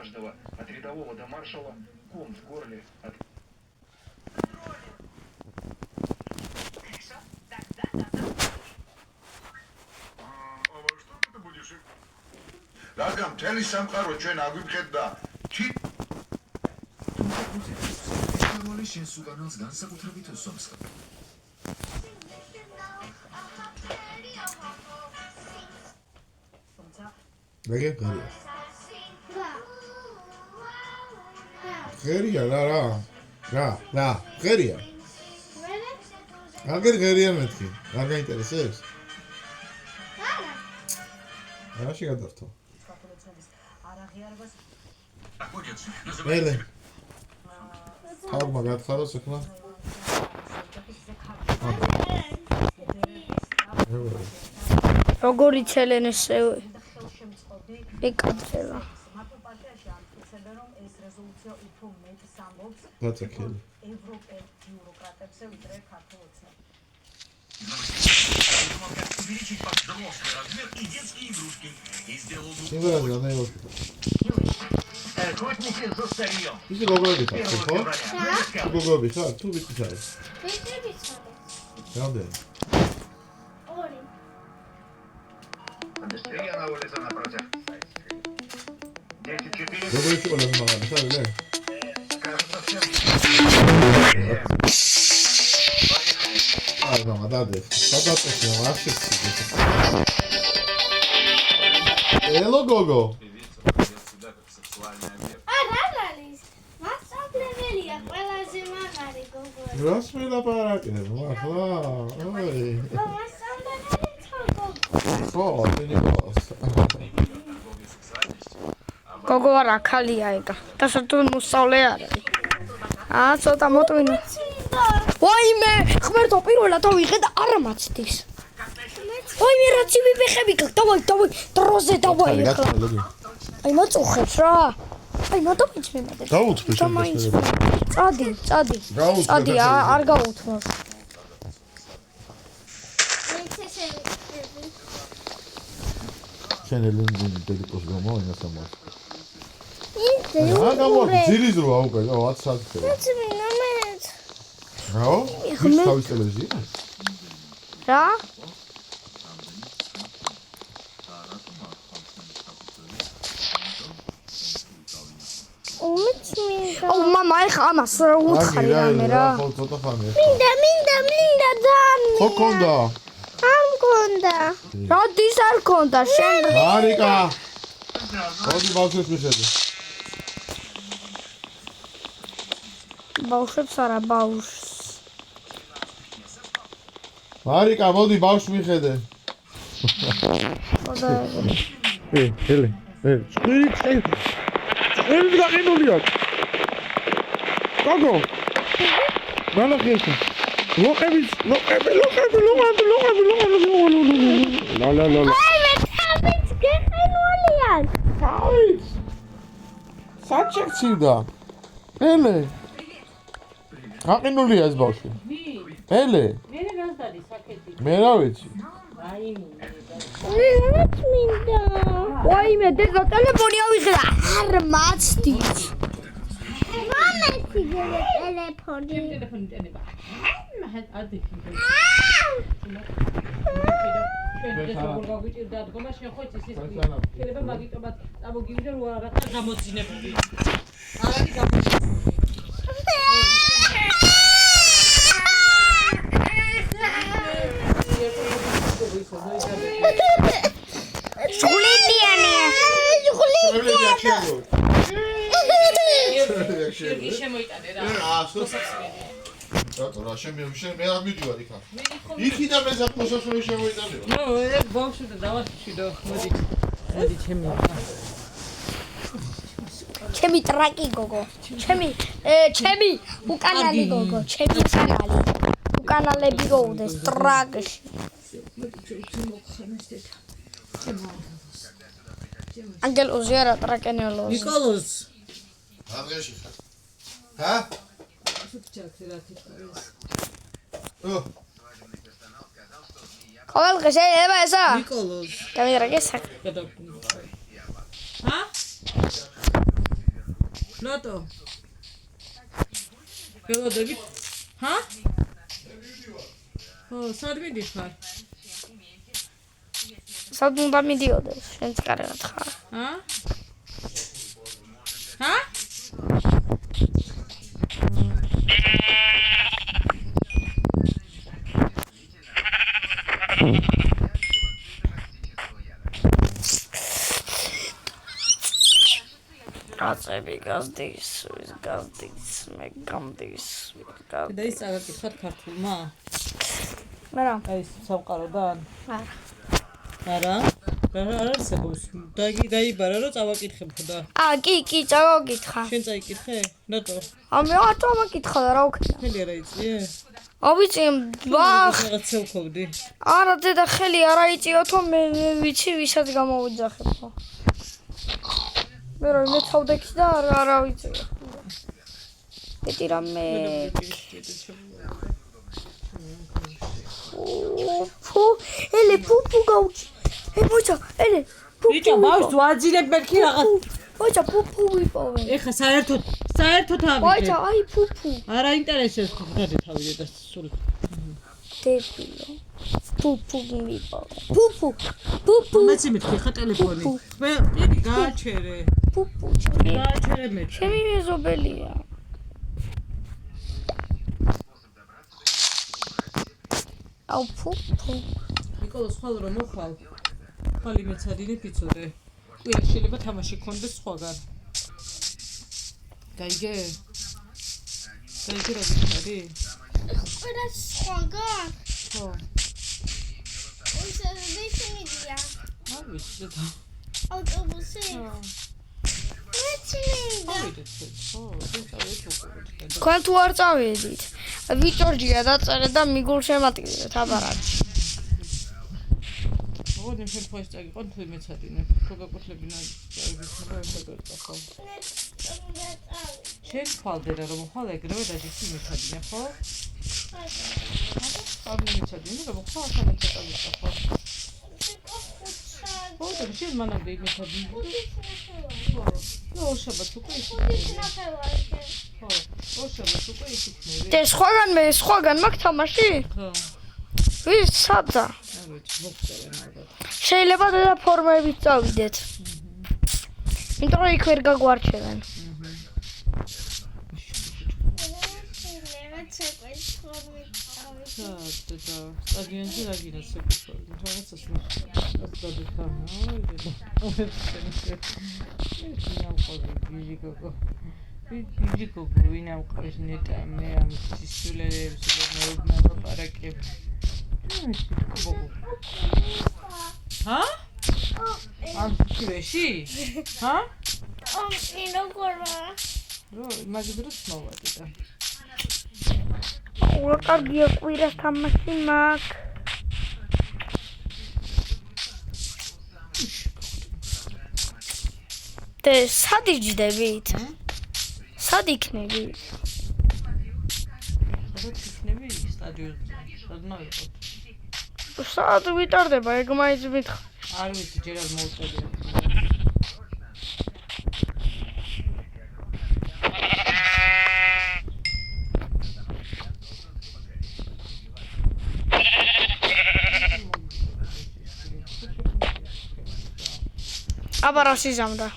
каждого, от рядового до маршала, ком в горле. Хорошо, тогда надо. А во что ты будешь? Рагам, მთელი სამყარო ჩვენ აგვიფხედდა. რომლის შენს უკანალს განსაკუთრებით უსვამს. Vege geria. Geria, ra, geria. Ager geria metki. Ar gainteresebs? Ara შეgadართო. Ele. Თავმა გათხაროს ახლა. როგორი ცელენეს ეკაცელა. გაწექილი. ევროპელ ბიუროკრატებზე ვიდრე ქართულ ოცნებს. Увеличить под взрослый размер и детские игрушки. И сделал Символ данного. Хоть не за старьем. Isi გოგოები ხარ, ხო? თუ გოგოები ხარ, თუ ვიცი ხარ? ვიტრები ხარ. რამდენი? 2. Я на улице напротив. 10-4. გოგოები ყველა მაგარი ხარ, ლე? Кажется, всем. აი, მამა დადე. სადაწესო, არჩევს. Ელო გოგო. მასწავლებელია ყველაზე მაგარი გოგოა. რას მელაპარაკებ, ახლა? აი. მასწავლებელი გოგო. ხო, ტელეკოს. გოგო არა ხალია ეკა. და საერთოდ მოსწავლე არ არის. ცოტა მოტვინო. ვაიმე, ხმერთო პირველად ავიღე და არა მაცდის. ვაიმე რა ცივი ფეხები გაქვს. დავაი, დროზე დავაი ახლა. აი მოწუხებს რა. აი მოდავით მე მოდე. გაუთხე შემოიც. წადი, არ გაუთმოს. შენელი ტელეკოს გამოინა სამას. ისე რა გამოდი, ძილის რო აუკე, WhatsApp. უცმინამეთ. რა? ის თავის ტელევიზია? რა? უმცმინდა. აუ მამა ეხა ამას რა უთხარი რამე რა. ხო, ცოტა ხანია. მინდა ძანი. ხო კონდა. არ მქონდა. როდის არ ქონდა შენ? მარიკა. მოდი ბავშვებს მიხედე. ბავშვებს არა ბავშვს. მარიკა, მოდი ბავშვს მიხედე. ხოდა ელი. წვირი გაგინულია. გოგო. მალახიესა. ლოყები. ლა. აი მე თავიც გეხენვალიან. თავიც. საჭირცივდა. ელე. გაგინულია ეს ბავშვი. ელე. მე რას დადი საკეთი? მე რა ვიცი. მინდა. ვაიმე დედა ტელეფონი ავიღე და არ მაცდის. მომენტი ტელეფონი. ტელეფონი ტენება. მაჰეთ ადი. გაგიჭირდა დგომა შენ ხო იცის ის შეიძლება მაგიტომაც წამოგივიდე რო რაღაცა გამოძინებული. არის გამოძინებული. იგი შემოიტანე რა. რატო რა მე არ მიდივარ იქ. იქიდან მე ზაფხულსასროლი შემოიტანე. ნუ ბავშვი დავაშიშვიდო. მოდი ჩემი. ჩემი ტრაკი გოგო. ჩემი უკანალი გოგო. ჩემი უკანალი. უკანალები გოუდეს ტრაკში. ანგელოზი არა ტრაკენელოზი. ნიკოლოზ. აღეში ხარ. ჰა? ყოველდღე შეიძლება ესა? ნიკოლოზ. გამირაგე საკ. ჰა? რატო? ველოდებით? ჰა? ო, სად მიდიხარ? სად უნდა მიდიოდეს? შენც კარგად ხარ. ჰა? ჰა? კაცები გაზდის, მე გამდის. და ის წაგაკითხათ ქართულმა? მარა. აი ეს სამყაროდან? არა. არა? რა არსებობს? დაიბარა რომ წავაკითხებოდა. კი, წავაკითხა. შენ წაიკითხე? რატო? მე რატო მაკითხა და რა ვქნა? ხელი არა იწიე? ავიწიე ბახ. რაღაცა ვქობდი. არა დედა ხელი არა იწიოთო მე ვიცი ვისაც გამოვიძახებო. მე რომ მეცავდექი და არა ვიცი. ეტი რამე. ელე პუპუ გაუჩი. მოიცა, ელე პუპუ. ბიჭო, ბავშვს ვაძილებ მერქი რაღაც. მოიცა პუპუ ვიპოვე. ეხა საერთოდ ავიდე. მოიცა, აი პუპუ. არა ინტერესებს ხდები თავიდე და სულ. დებილო. პუპუ ვიპოვე. პუპუ. მეცი მეთქი ხა ტელეფონი. მე პირი გააჩერე. პუპუ. გააჩერე მე. ჩემი მეზობელია. აუ პუპუ. ნიკოლოს ხვალ რომ მოხვალ. ხალი მეცადინე ფიცოდე. ყვირა შეიძლება თამაში ქონდეს სხვაგან. გაიგე? რა გიქარი? ყვირა სხვაგან? ხო. ისე მიდია. არ ვიცი და. ავტობუსი? ავიდეთ, ხო, წავედით. თქვენ თუ არ წავედით, ვიჭორჯია დაწერე და მიგულ შემატკივრეთ აპარატში. ოღონდ შემთხვევაში წაგიყვან თუ მეცადინე. თუ გაკუთლებინა წავედით, ხო? შენ ხვალდე რა რომ ხვალ ეგრევე დაჯიქი მეცადინე, ხო? არ მეცადინე, რომ ხვალ სამეცადინე, ხო? ხო, და შენ მანამდე იმეცადინე. ოშაბაც უკვე ისიქნები. ხო, ოშაბაც უკვე ისიქნები. და სხვაგან მაქვს თამაში? ხო. ვის სადა? არ ვიცი, მოგწერენ ალბათ. შეიძლება და ფორმებით წავიდეთ. იმიტომ რომ იქ ვერ გაგვარჩევენ. და სტადიონზე რა გინდა საკუთარი. რაღაცას ნახე. ბიჯი გოგო ვინ ამყავს ნეტა მე ამ სისულელებს მე ვაპარაკებ. ჰა? ამ სივრეში? ჰა? ინო გორმა. რო მაგდროს მოვადი და. რა კარგია ყვირას თამაში მაქვს. და სად იჯდებით? სად იქნებით? სადაც იქნები სტადიონზე. სადნა ვიყოთ. სად ვიტარდება ეგ მაინც მითხრა. არ ვიცი ჯერ არ მოვწოდე. აბა რა სიზამდა?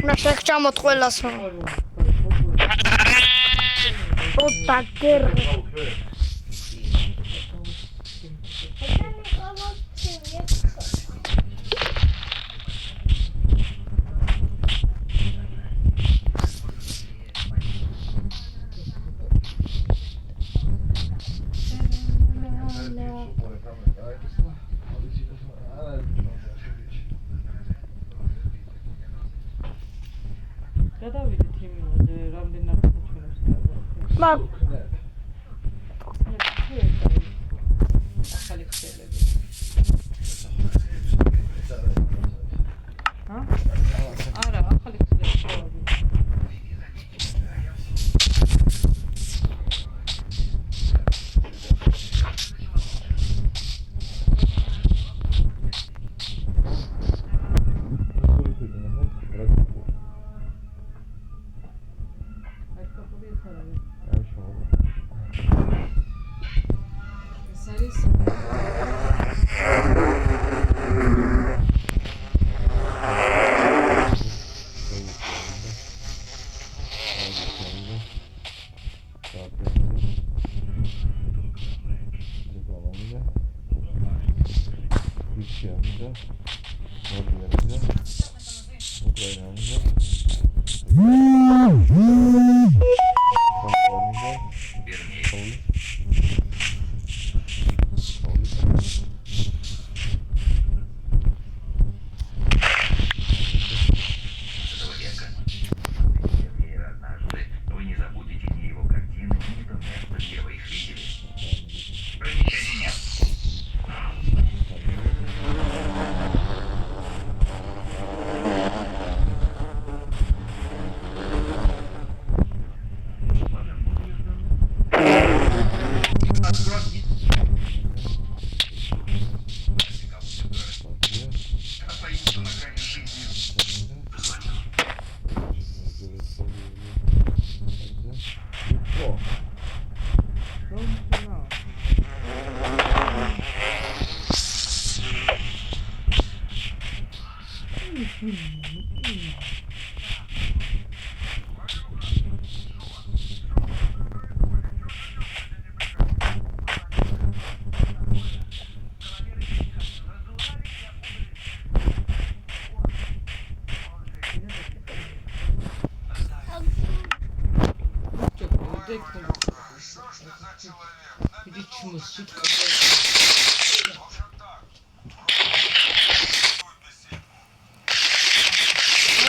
რა შეგჭამოთ ყველას. ოტაგერ. გადავიდეთ იმაზე, რამდენად ჩვენებს გადავიდეთ. მაგ ახალი ქსელები. არა, ახალი ქსელები. Вы не забудете ни его картины, ни то место, где вы их видели. Примечаний нет. Это появится на грани жизни. Иди чему сутка.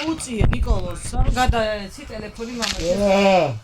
უწია ნიკოლოს გადაეცი ტელეფონი მამას.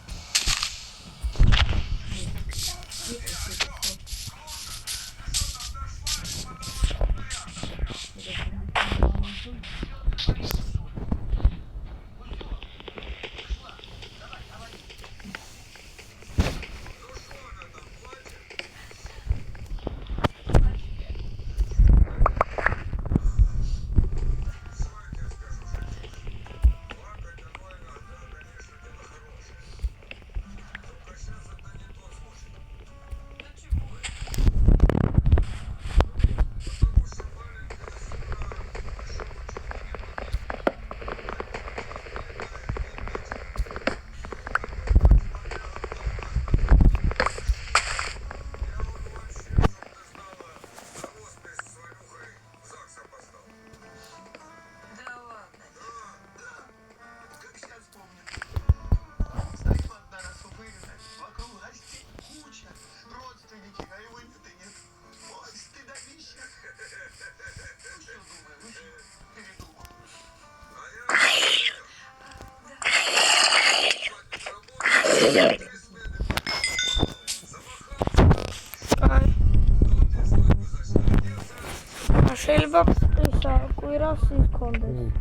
შეიძლება ისა კვირას იქონდეს.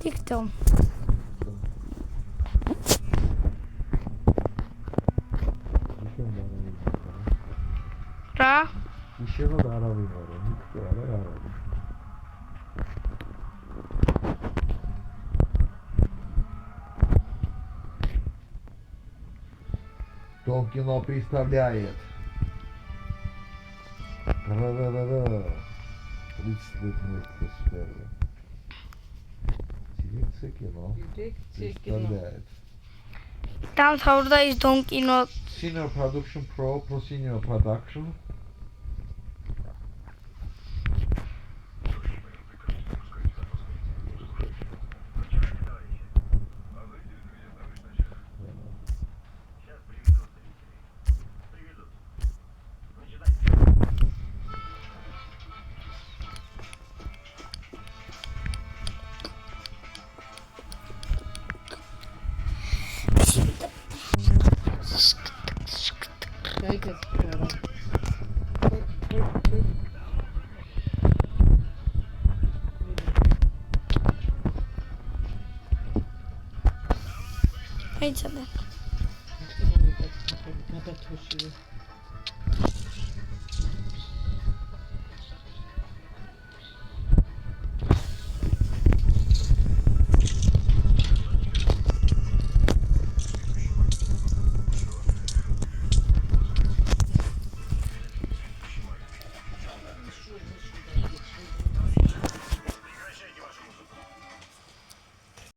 TikTok. რა? უშენოდ არავინ არა, მიქცე არა არავინ. Кто кино представляет? Ра-ра-ра-ра. 30 лет вместе с первым. Дирекция кино представляет. დამთავრდა ის Dom Kino Senior Production Pro Senior Production. აიცადა. ნაბათოშივე.